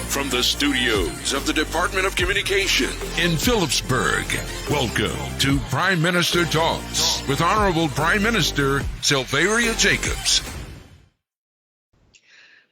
From the studios of the Department of Communication in Phillipsburg, welcome to Prime Minister Talks with Honorable Prime Minister Silveria Jacobs.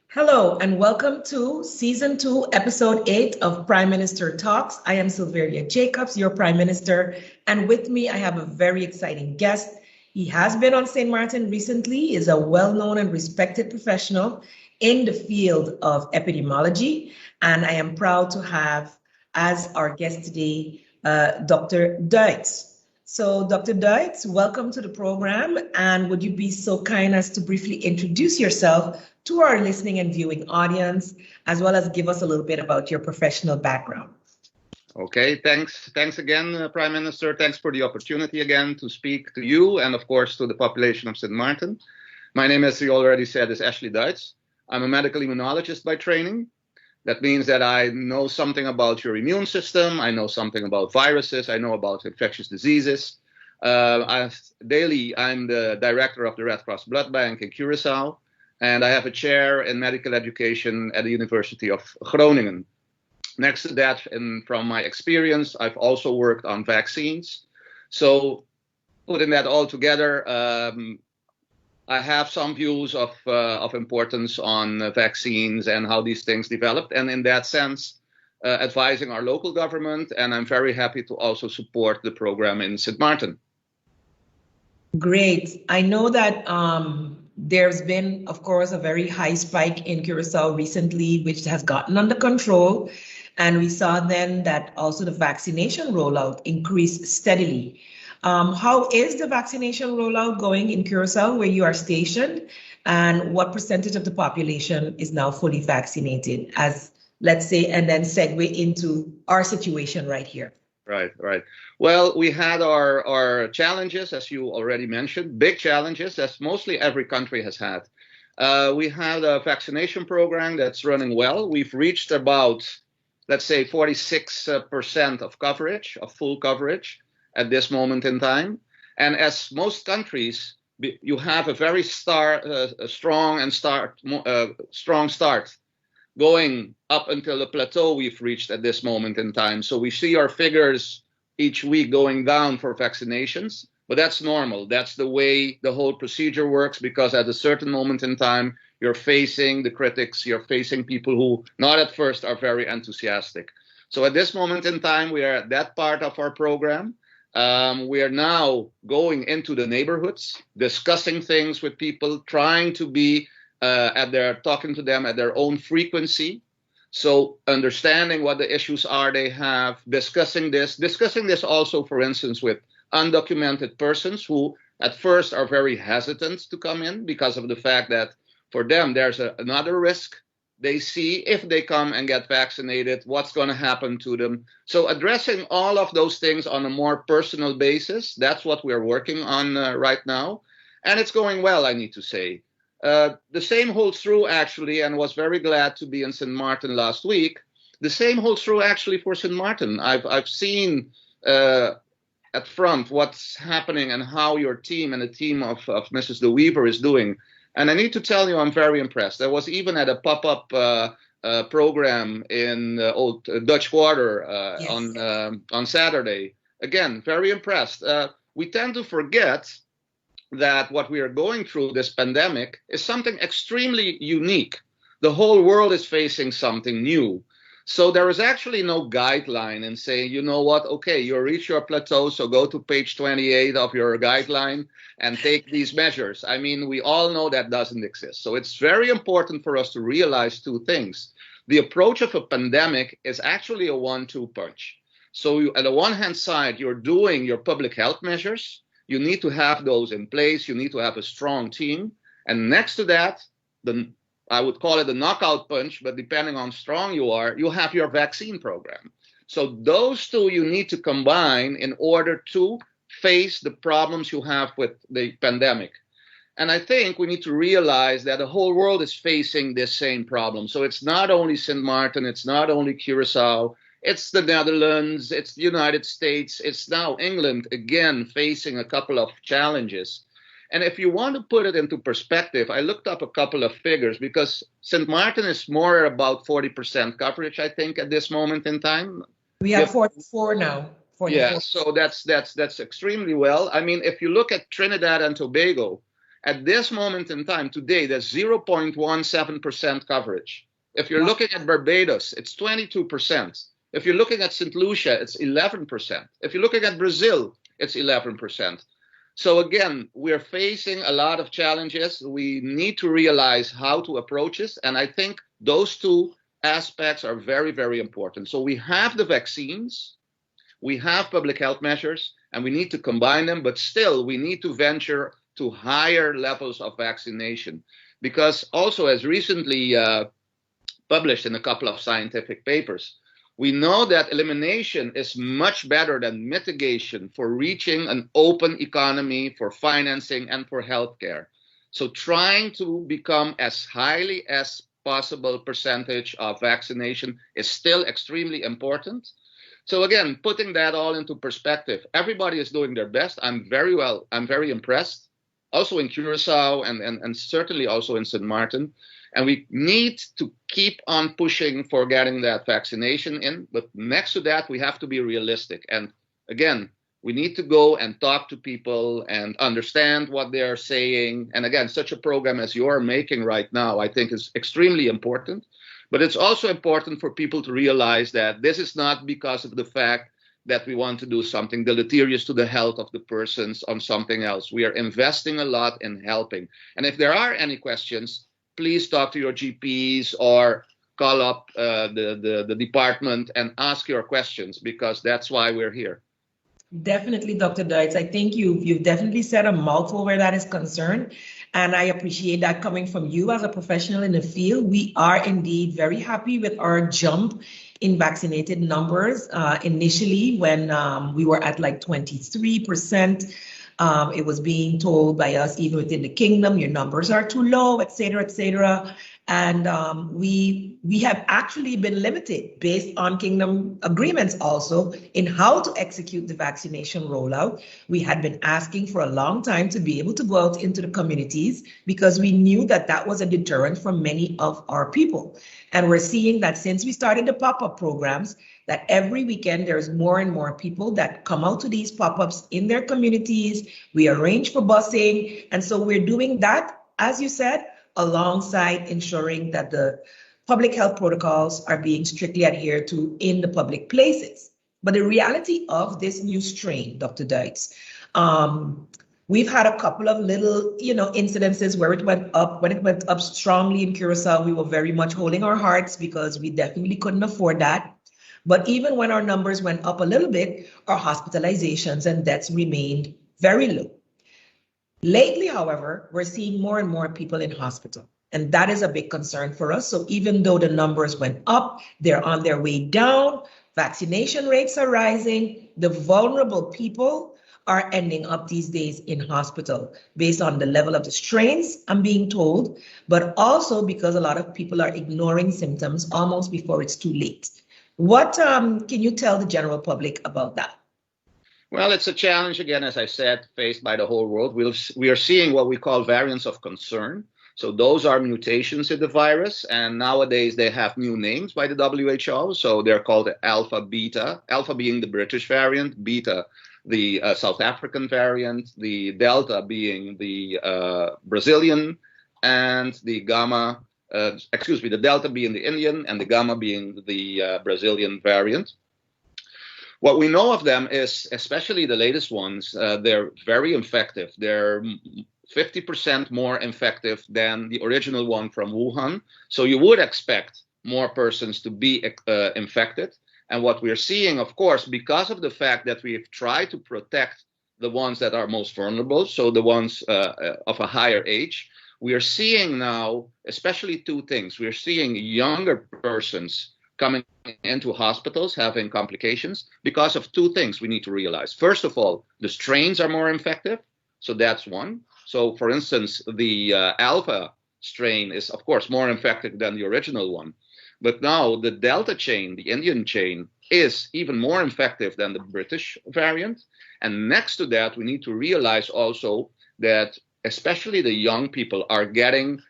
Hello and welcome to Season 2, Episode 8 of Prime Minister Talks. I am Silveria Jacobs, your Prime Minister, and with me I have a very exciting guest. He has been on St. Maarten recently, is a well-known and respected professional in the field of epidemiology, and I am proud to have as our guest today Dr. Duits. So Dr. Duits, welcome to the program, and would you be so kind as to briefly introduce yourself to our listening and viewing audience, as well as give us a little bit about your professional background? Okay, thanks again, Prime Minister. Thanks for the opportunity again to speak to you and, of course, to the population of St. Maarten. My name, as you already said, is Ashley Duits. I'm a medical immunologist by training. That means that I know something about your immune system. I know something about viruses. I know about infectious diseases. Daily, I'm the director of the Red Cross Blood Bank in Curaçao, and I have a chair in medical education at the University of Groningen. Next to that, and from my experience, I've also worked on vaccines. So putting that all together, I have some views of importance on vaccines and how these things developed. And in that sense, advising our local government. And I'm very happy to also support the program in St. Maarten. Great. I know that there's been, of course, a very high spike in Curaçao recently, which has gotten under control. And we saw then that also the vaccination rollout increased steadily. How is the vaccination rollout going in Curaçao, where you are stationed? And what percentage of the population is now fully vaccinated, as let's say, and then segue into our situation right here? Right. Well, we had our challenges, as you already mentioned, big challenges, as mostly every country has had. We had a vaccination program that's running well. We've reached about, let's say, 46% of coverage, of full coverage at this moment in time. And as most countries, you have a very strong start going up until the plateau we've reached at this moment in time. So we see our figures each week going down for vaccinations, but that's normal. That's the way the whole procedure works, because at a certain moment in time, you're facing the critics, you're facing people who not at first are very enthusiastic. So at this moment in time, we are at that part of our program. We are now going into the neighborhoods, discussing things with people, trying to be talking to them at their own frequency. So understanding what the issues are they have, discussing this also, for instance, with undocumented persons who at first are very hesitant to come in because of the fact that for them, there's another risk they see if they come and get vaccinated, what's going to happen to them. So addressing all of those things on a more personal basis, that's what we're working on right now. And it's going well, I need to say. The same holds true, actually, and was very glad to be in St. Maarten last week. The same holds true, actually, for St. Maarten. I've seen at front what's happening and how your team and the team of Mrs. De Wever is doing. And I need to tell you, I'm very impressed. I was even at a pop-up program in Old Dutch Quarter on Saturday. Again, very impressed. We tend to forget that what we are going through, this pandemic, is something extremely unique. The whole world is facing something new. So there is actually no guideline in saying, you know what, okay, you reach your plateau, so go to page 28 of your guideline and take these measures. I mean, we all know that doesn't exist. So it's very important for us to realize two things. The approach of a pandemic is actually a 1-2 punch. So at the one hand side, you're doing your public health measures. You need to have those in place. You need to have a strong team. And next to that, I would call it a knockout punch, but depending on how strong you are, you have your vaccine program. So those two you need to combine in order to face the problems you have with the pandemic. And I think we need to realize that the whole world is facing this same problem. So it's not only St. Maarten, it's not only Curaçao, it's the Netherlands, it's the United States, it's now England again facing a couple of challenges. And if you want to put it into perspective, I looked up a couple of figures because St. Martin is more about 40% coverage, I think, at this moment in time. We have 44 now. 44. Yeah, so that's extremely well. I mean, if you look at Trinidad and Tobago, at this moment in time, today, there's 0.17% coverage. If you're looking at Barbados, it's 22%. If you're looking at St. Lucia, it's 11%. If you're looking at Brazil, it's 11%. So again, we're facing a lot of challenges. We need to realize how to approach this. And I think those two aspects are very, very important. So we have the vaccines, we have public health measures, and we need to combine them, but still we need to venture to higher levels of vaccination. Because also, as recently published in a couple of scientific papers, we know that elimination is much better than mitigation for reaching an open economy, for financing, and for healthcare. So trying to become as highly as possible percentage of vaccination is still extremely important. So again, putting that all into perspective, everybody is doing their best. I'm very impressed. Also in Curacao and certainly also in St. Martin. And we need to keep on pushing for getting that vaccination in. But next to that, we have to be realistic. And again, we need to go and talk to people and understand what they're saying. And again, such a program as you're making right now, I think is extremely important. But it's also important for people to realize that this is not because of the fact that we want to do something deleterious to the health of the persons on something else. We are investing a lot in helping. And if there are any questions, please talk to your GPs or call up the department and ask your questions, because that's why we're here. Definitely, Dr. Deitz. I think you've definitely said a mouthful where that is concerned. And I appreciate that coming from you as a professional in the field. We are indeed very happy with our jump in vaccinated numbers. Initially, when we were at like 23%, it was being told by us, even within the kingdom, your numbers are too low, et cetera, et cetera. And we have actually been limited based on kingdom agreements also in how to execute the vaccination rollout. We had been asking for a long time to be able to go out into the communities because we knew that that was a deterrent for many of our people. And we're seeing that since we started the pop-up programs, that every weekend there's more and more people that come out to these pop-ups in their communities. We arrange for busing. And so we're doing that, as you said, alongside ensuring that the public health protocols are being strictly adhered to in the public places. But the reality of this new strain, Dr. Deitz, we've had a couple of little, incidences where it went up. When it went up strongly in Curacao, we were very much holding our hearts because we definitely couldn't afford that. But even when our numbers went up a little bit, our hospitalizations and deaths remained very low. Lately, however, we're seeing more and more people in hospital, and that is a big concern for us. So even though the numbers went up, they're on their way down. Vaccination rates are rising. The vulnerable people are ending up these days in hospital based on the level of the strains, I'm being told, but also because a lot of people are ignoring symptoms almost before it's too late. What can you tell the general public about that? Well, it's a challenge, again, as I said, faced by the whole world. We are seeing what we call variants of concern. So those are mutations in the virus. And nowadays they have new names by the WHO. So they're called alpha, beta, alpha being the British variant, beta, the South African variant, the delta being the Brazilian, and the gamma, the delta being the Indian and the gamma being the Brazilian variant. What we know of them is, especially the latest ones, they're very infective. They're 50% more infective than the original one from Wuhan. So you would expect more persons to be infected. And what we're seeing, of course, because of the fact that we've tried to protect the ones that are most vulnerable, so the ones of a higher age, we are seeing now, especially two things. We're seeing younger persons coming into hospitals having complications because of two things we need to realize. First of all, the strains are more infective. So that's one. So for instance, the alpha strain is, of course, more infective than the original one. But now the delta chain, the Indian chain, is even more infective than the British variant. And next to that, we need to realize also that especially the young people, are getting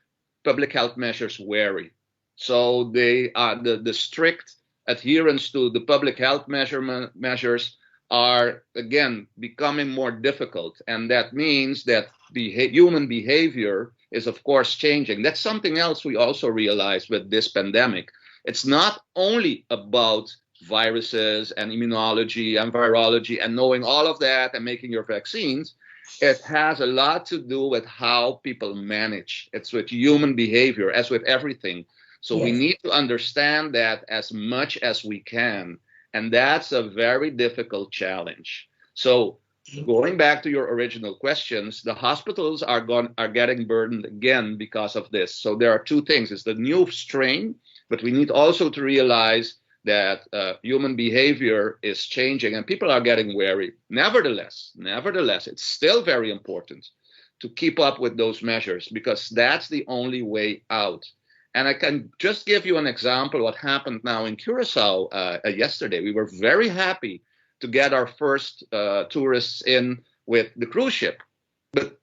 public health measures wary. So they are the strict adherence to the public health measures are again becoming more difficult, and that means that human behavior is of course changing. That's something else we also realize with this pandemic. It's not only about viruses and immunology and virology and knowing all of that and making your vaccines. It has a lot to do with how people manage. It's with human behavior, as with everything. So we need to understand that as much as we can. And that's a very difficult challenge. So going back to your original questions, the hospitals are getting burdened again because of this. So there are two things. It's the new strain, but we need also to realize that human behavior is changing and people are getting wary. Nevertheless, it's still very important to keep up with those measures because that's the only way out. And I can just give you an example of what happened now in Curacao yesterday. We were very happy to get our first tourists in with the cruise ship. But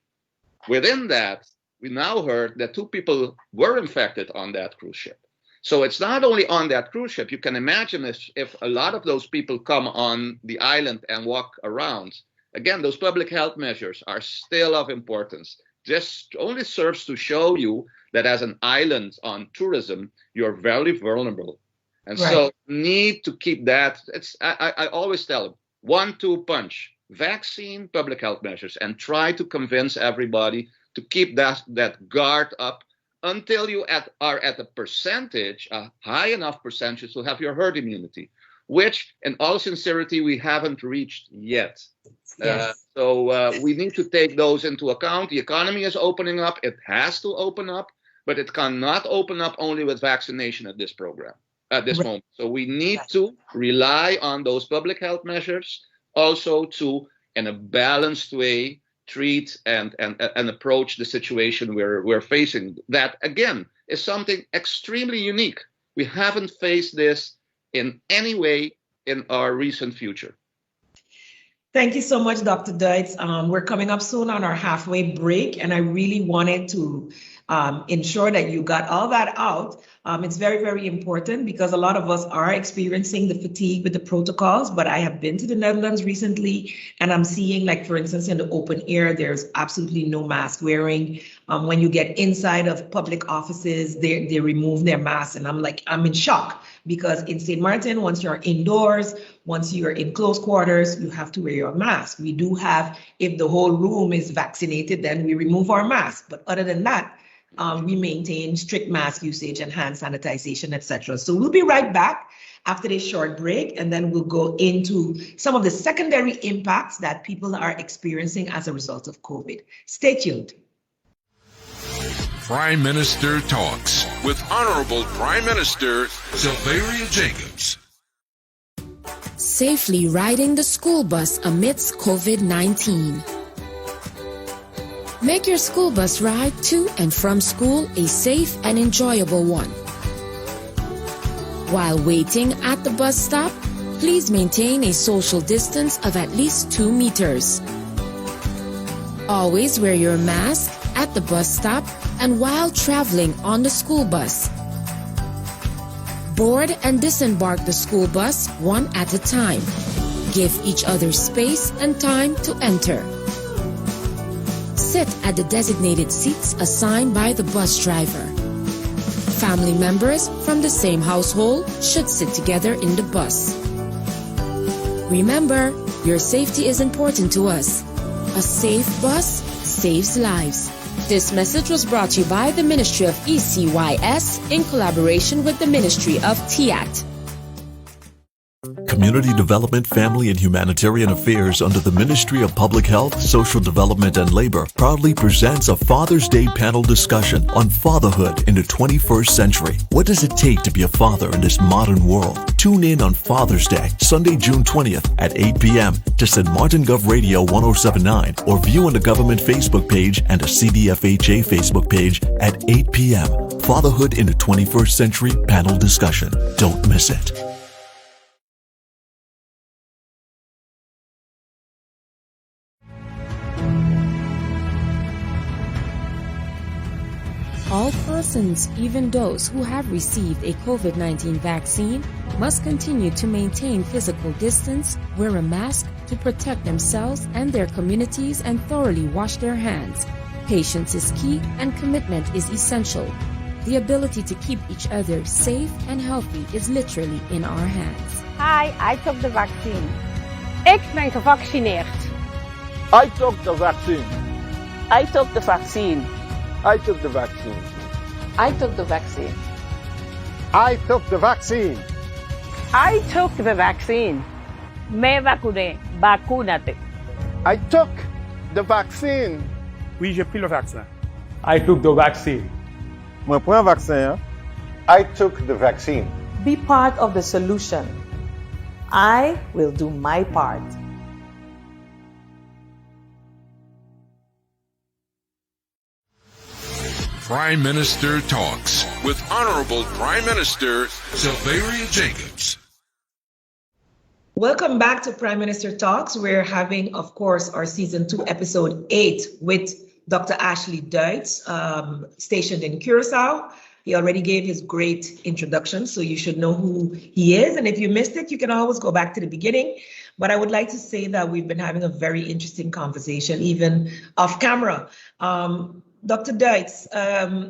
within that, we now heard that 2 people were infected on that cruise ship. So it's not only on that cruise ship. You can imagine if a lot of those people come on the island and walk around. Again, those public health measures are still of importance. This only serves to show you that as an island on tourism, you're very vulnerable. And so need to keep that. I always tell them, 1-2 punch, vaccine, public health measures, and try to convince everybody to keep that guard up until you are at a high enough percentage to have your herd immunity, which in all sincerity, we haven't reached yet. So we need to take those into account. The economy is opening up. It has to open up, but it cannot open up only with vaccination at this moment. So we need to rely on those public health measures also to, in a balanced way, treat and approach the situation we're facing. That, again, is something extremely unique. We haven't faced this in any way in our recent future. Thank you so much, Dr. Duitz. We're coming up soon on our halfway break, and I really wanted to ensure that you got all that out. It's very, very important because a lot of us are experiencing the fatigue with the protocols, but I have been to the Netherlands recently and I'm seeing, like, for instance, in the open air, there's absolutely no mask wearing. When you get inside of public offices, they remove their masks, and I'm in shock because in St. Maarten, once you're indoors, once you're in close quarters, you have to wear your mask. We do have, if the whole room is vaccinated, then we remove our mask. But other than that, we maintain strict mask usage and hand sanitization, etc. So we'll be right back after this short break, and then we'll go into some of the secondary impacts that people are experiencing as a result of COVID. Stay tuned. Prime Minister Talks with Honorable Prime Minister Sylvia Jacobs. Safely riding the school bus amidst COVID-19. Make your school bus ride to and from school a safe and enjoyable one. While waiting at the bus stop, please maintain a social distance of at least 2 meters. Always wear your mask at the bus stop and while traveling on the school bus. Board and disembark the school bus one at a time. Give each other space and time to enter. Sit at the designated seats assigned by the bus driver. Family members from the same household should sit together in the bus. Remember, your safety is important to us. A safe bus saves lives. This message was brought to you by the Ministry of ECYS in collaboration with the Ministry of TIAT. Community Development, Family and Humanitarian Affairs under the Ministry of Public Health, Social Development and Labor proudly presents a Father's Day panel discussion on fatherhood in the 21st century. What does it take to be a father in this modern world? Tune in on Father's Day, Sunday, June 20th at 8 p.m. to St. Maarten Gov Radio 1079 or view on the government Facebook page and the CDFHA Facebook page at 8 p.m. Fatherhood in the 21st Century panel discussion. Don't miss it. All persons, even those who have received a COVID-19 vaccine, must continue to maintain physical distance, wear a mask to protect themselves and their communities, and thoroughly wash their hands. Patience is key and commitment is essential. The ability to keep each other safe and healthy is literally in our hands. Hi, I took the vaccine. Ik ben gevaccineerd. I took the vaccine. I took the vaccine. I took the vaccine. I took the vaccine. I took the vaccine. I took the vaccine. Me vacuné. Vacúnate. I took the vaccine. Oui, j'ai pris le vaccin. I took the vaccine. Moi prends un vaccin. I took the vaccine. Be part of the solution. I will do my part. Prime Minister Talks with Honorable Prime Minister Sylvia Jacobs. Welcome back to Prime Minister Talks. We're having, of course, our season 2, episode 8 with Dr. Ashley Duitz, stationed in Curacao. He already gave his great introduction, so you should know who he is. And if you missed it, you can always go back to the beginning. But I would like to say that we've been having a very interesting conversation, even off camera. Dr. Duitz,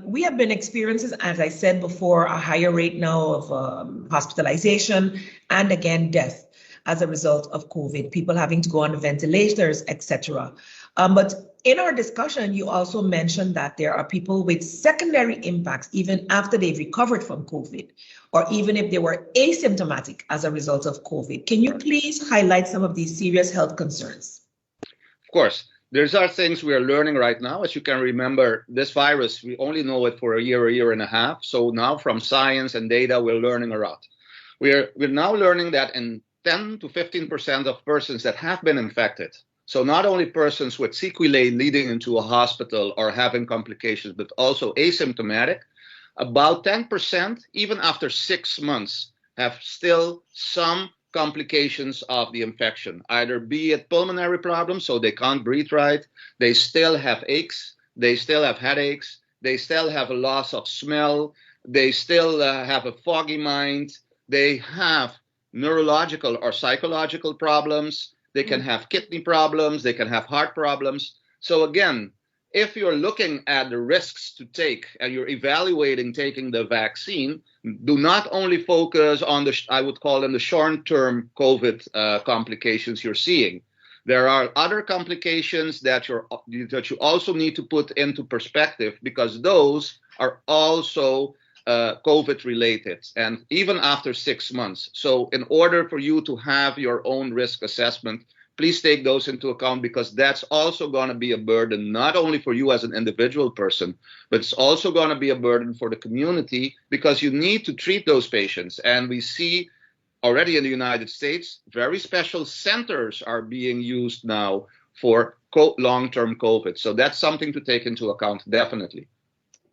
we have been experiencing, as I said before, a higher rate now of hospitalization and again, death as a result of COVID, people having to go on ventilators, etc. But in our discussion, you also mentioned that there are people with secondary impacts even after they've recovered from COVID, or even if they were asymptomatic as a result of COVID. Can you please highlight some of these serious health concerns? Of course. There's are things we are learning right now. As you can remember, this virus, we only know it for a year and a half. So now from science and data, we're learning a lot. We're now learning that in 10 to 15% of persons that have been infected, so not only persons with sequelae leading into a hospital or having complications, but also asymptomatic, about 10%, even after 6 months, have still some complications of the infection, either be it pulmonary problems, so they can't breathe right, they still have aches, they still have headaches, they still have a loss of smell, they still have a foggy mind, they have neurological or psychological problems, they can have kidney problems, they can have heart problems. So again, if you're looking at the risks to take and you're evaluating taking the vaccine, do not only focus on the, I would call them the short-term COVID complications you're seeing. There are other complications that you also need to put into perspective, because those are also COVID related, and even after 6 months. So in order for you to have your own risk assessment, please take those into account, because that's also going to be a burden, not only for you as an individual person, but it's also going to be a burden for the community, because you need to treat those patients. And we see already in the United States, very special centers are being used now for long-term COVID. So that's something to take into account, definitely.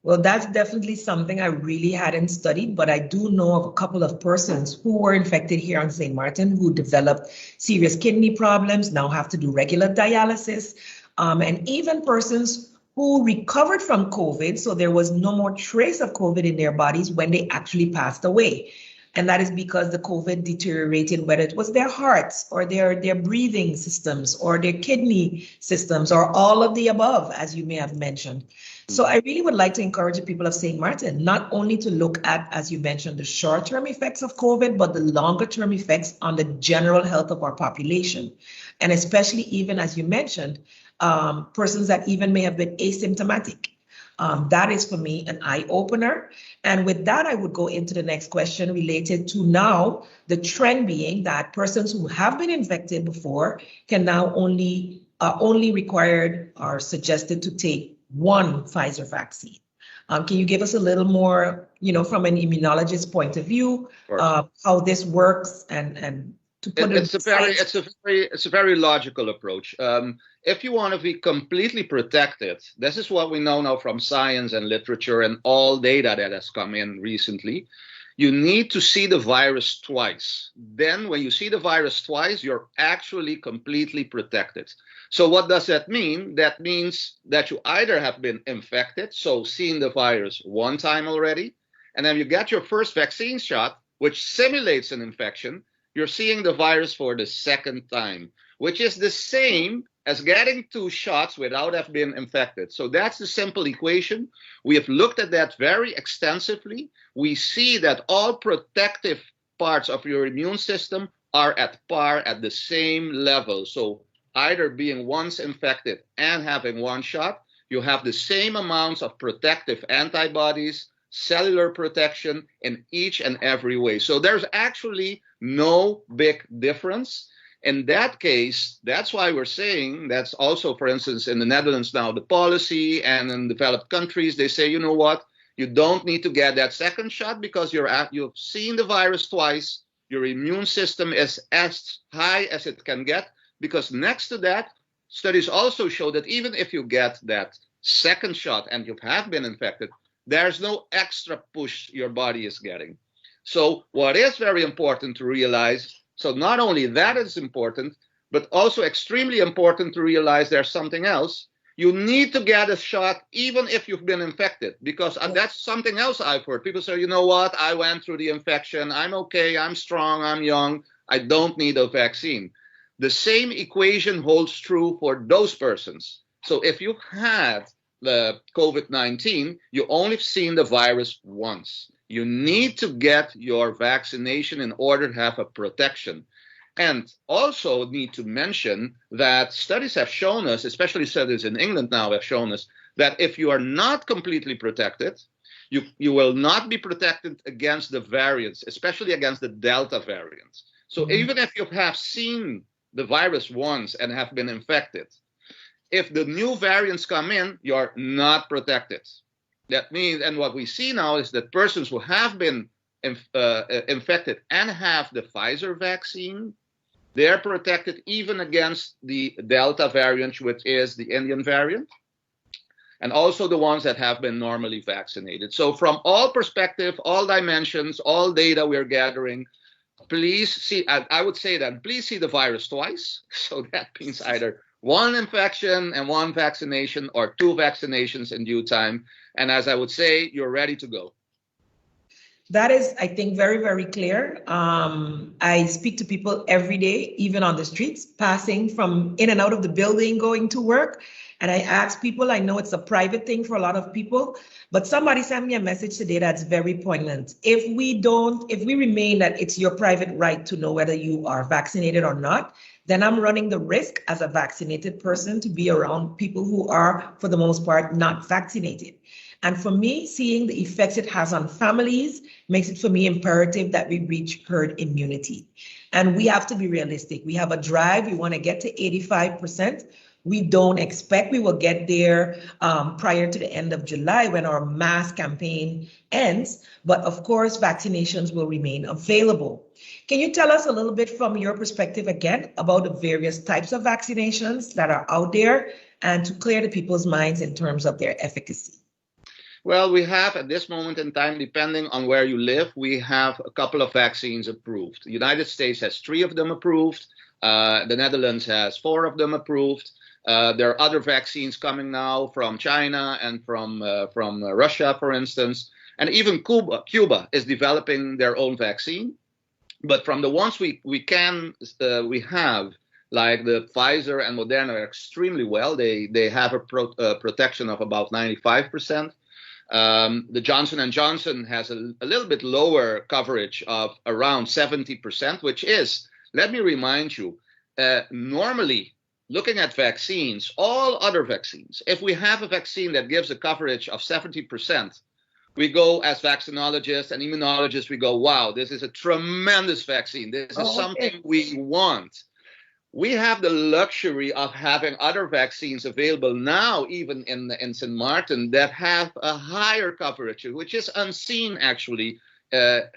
Well, that's definitely something I really hadn't studied, but I do know of a couple of persons who were infected here on St. Martin who developed serious kidney problems, now have to do regular dialysis, and even persons who recovered from COVID, so there was no more trace of COVID in their bodies when they actually passed away. And that is because the COVID deteriorated, whether it was their hearts or their breathing systems or their kidney systems or all of the above, as you may have mentioned. So I really would like to encourage the people of St. Martin not only to look at, as you mentioned, the short-term effects of COVID, but the longer-term effects on the general health of our population. And especially even, as you mentioned, persons that even may have been asymptomatic. That is, for me, an eye-opener. And with that, I would go into the next question related to now the trend being that persons who have been infected before can now only required or suggested to take one Pfizer vaccine. Can you give us a little more, from an immunologist point of view, how this works and to put it's a very logical approach. If you want to be completely protected, this is what we know now from science and literature and all data that has come in recently. you need to see the virus twice. Then when you see the virus twice, you're actually completely protected. So what does that mean? That means that you either have been infected, so seen the virus one time already, and then you get your first vaccine shot, which simulates an infection, you're seeing the virus for the second time, which is the same as getting 2 shots without having been infected. So that's the simple equation. We have looked at that very extensively. We see that all protective parts of your immune system are at par at the same level. So either being once infected and having 1 shot, you have the same amounts of protective antibodies, cellular protection in each and every way. So there's actually no big difference. In that case, that's why we're saying that's also, for instance, in the Netherlands now, the policy, and in developed countries, they say, you know what, you don't need to get that second shot because you've seen the virus twice. Your immune system is as high as it can get, because next to that, studies also show that even if you get that second shot and you have been infected, there's no extra push your body is getting. So what is very important to realize, so not only that is important, but also extremely important to realize there's something else. You need to get a shot even if you've been infected, because that's something else I've heard. People say, you know what, I went through the infection, I'm okay, I'm strong, I'm young, I don't need a vaccine. The same equation holds true for those persons. So if you had the COVID-19, you only seen the virus once. You need to get your vaccination in order to have a protection. And also need to mention that studies have shown us, especially studies in England now have shown us, that if you are not completely protected, you will not be protected against the variants, especially against the Delta variant. So even if you have seen the virus once and have been infected, if the new variants come in, you're not protected. That means, and what we see now is that persons who have been infected and have the Pfizer vaccine, they're protected even against the Delta variant, which is the Indian variant, and also the ones that have been normally vaccinated. So from all perspective, all dimensions, all data we're gathering, please see, I would say that please see the virus twice. So that means either 1 infection and 1 vaccination, or 2 vaccinations in due time. And as I would say, you're ready to go. That is, I think, very, very clear. I speak to people every day, even on the streets, passing from in and out of the building, going to work. And I ask people, I know it's a private thing for a lot of people, but somebody sent me a message today that's very poignant. If we remain that it's your private right to know whether you are vaccinated or not, then I'm running the risk as a vaccinated person to be around people who are, for the most part, not vaccinated. And for me, seeing the effects it has on families makes it, for me, imperative that we reach herd immunity. And we have to be realistic. We have a drive. We want to get to 85%. We don't expect we will get there prior to the end of July when our mass campaign ends. But of course, vaccinations will remain available. Can you tell us a little bit from your perspective again about the various types of vaccinations that are out there and to clear the people's minds in terms of their efficacy? Well, we have at this moment in time, depending on where you live, we have a couple of vaccines approved. The United States has 3 of them approved. The Netherlands has 4 of them approved. There are other vaccines coming now from China and from Russia, for instance. And even Cuba is developing their own vaccine. But from the ones we have, like the Pfizer and Moderna, are extremely well. They have a protection of about 95%. The Johnson & Johnson has a little bit lower coverage of around 70%, which is, let me remind you, normally looking at vaccines, all other vaccines, if we have a vaccine that gives a coverage of 70%, we go as vaccinologists and immunologists, we go, wow, this is a tremendous vaccine. This is something we want. We have the luxury of having other vaccines available now, even in St. Maarten, that have a higher coverage, which is unseen actually,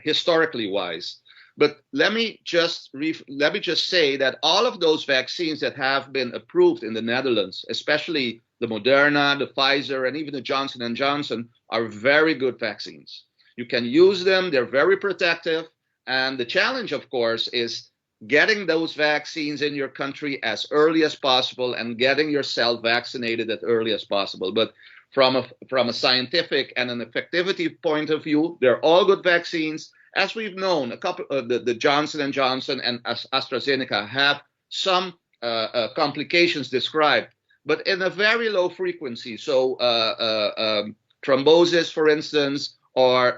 historically wise. But let me just say that all of those vaccines that have been approved in the Netherlands, especially the Moderna, the Pfizer, and even the Johnson & Johnson, are very good vaccines. You can use them. They're very protective. And the challenge, of course, is getting those vaccines in your country as early as possible and getting yourself vaccinated as early as possible. But from a scientific and an effectivity point of view, they're all good vaccines. As we've known, a couple the Johnson & Johnson and AstraZeneca have some complications described, but in a very low frequency. So thrombosis, for instance, or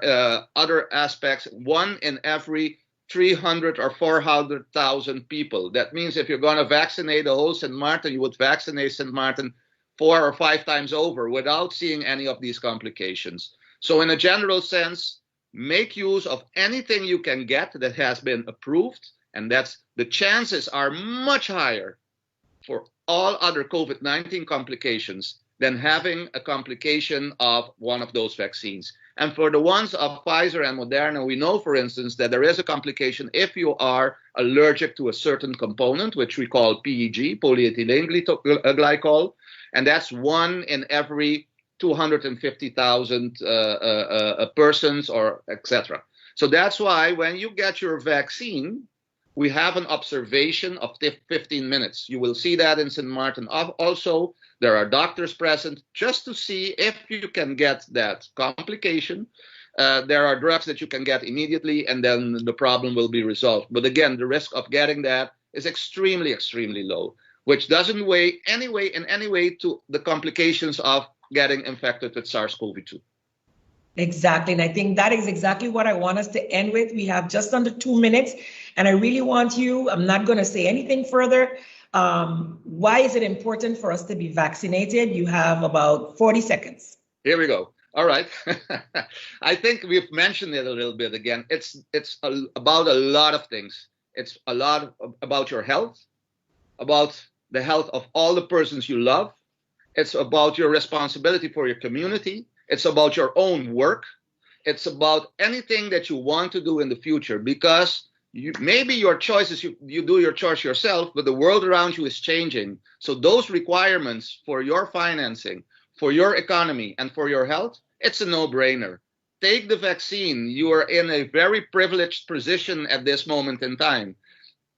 other aspects, 1 in every 300 or 400,000 people. That means if you're going to vaccinate the whole St. Maarten, you would vaccinate St. Maarten 4 or 5 times over without seeing any of these complications. So in a general sense, make use of anything you can get that has been approved, and that's the chances are much higher for all other COVID-19 complications than having a complication of one of those vaccines. And for the ones of Pfizer and Moderna, we know, for instance, that there is a complication if you are allergic to a certain component, which we call PEG, polyethylene glycol, and that's 1 in every 250,000 persons, or etc. So that's why when you get your vaccine, we have an observation of 15 minutes. You will see that in St. Maarten. Also, there are doctors present just to see if you can get that complication. There are drugs that you can get immediately, and then the problem will be resolved. But again, the risk of getting that is extremely, extremely low, which doesn't weigh in any way to the complications of getting infected with SARS-CoV-2. Exactly. And I think that is exactly what I want us to end with. We have just under 2 minutes, and I really want you, I'm not going to say anything further. Why is it important for us to be vaccinated? You have about 40 seconds. Here we go. All right. I think we've mentioned it a little bit again. It's about a lot of things. It's a lot about your health, about the health of all the persons you love. It's about your responsibility for your community. It's about your own work. It's about anything that you want to do in the future, because maybe your choices, you do your choice yourself, but the world around you is changing. So those requirements for your financing, for your economy, and for your health, it's a no-brainer. Take the vaccine. You are in a very privileged position at this moment in time.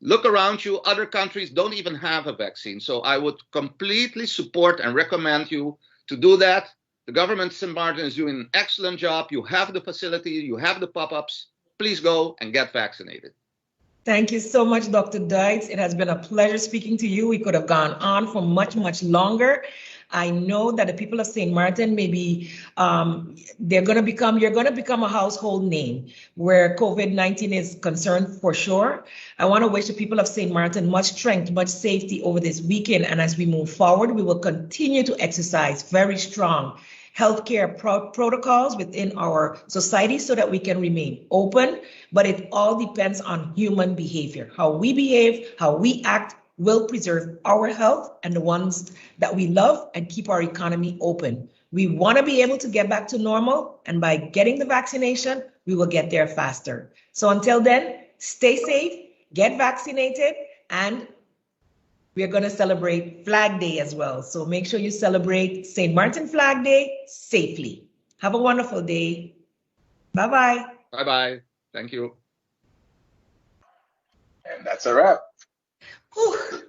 Look around you. Other countries don't even have a vaccine. So I would completely support and recommend you to do that. The government of St. Maarten is doing an excellent job. You have the facility. You have the pop-ups. Please go and get vaccinated. Thank you so much, Dr. Deitz. It has been a pleasure speaking to you. We could have gone on for much, much longer. I know that the people of St. Maarten, maybe you're going to become a household name where COVID-19 is concerned, for sure. I want to wish the people of St. Maarten much strength, much safety over this weekend. And as we move forward, we will continue to exercise very strong healthcare protocols within our society so that we can remain open. But it all depends on human behavior. How we behave, how we act will preserve our health and the ones that we love and keep our economy open. We want to be able to get back to normal, and by getting the vaccination, we will get there faster. So until then, stay safe, get vaccinated, and we are going to celebrate Flag Day as well. So make sure you celebrate St. Maarten Flag Day safely. Have a wonderful day. Bye-bye. Bye-bye. Thank you. And that's a wrap. Whew.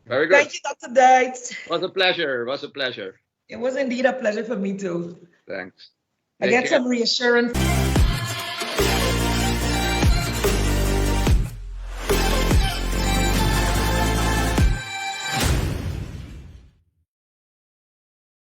Very good. Thank you, Dr. Deitz. It was a pleasure. It was a pleasure. It was indeed a pleasure for me too. Thanks. I get some reassurance.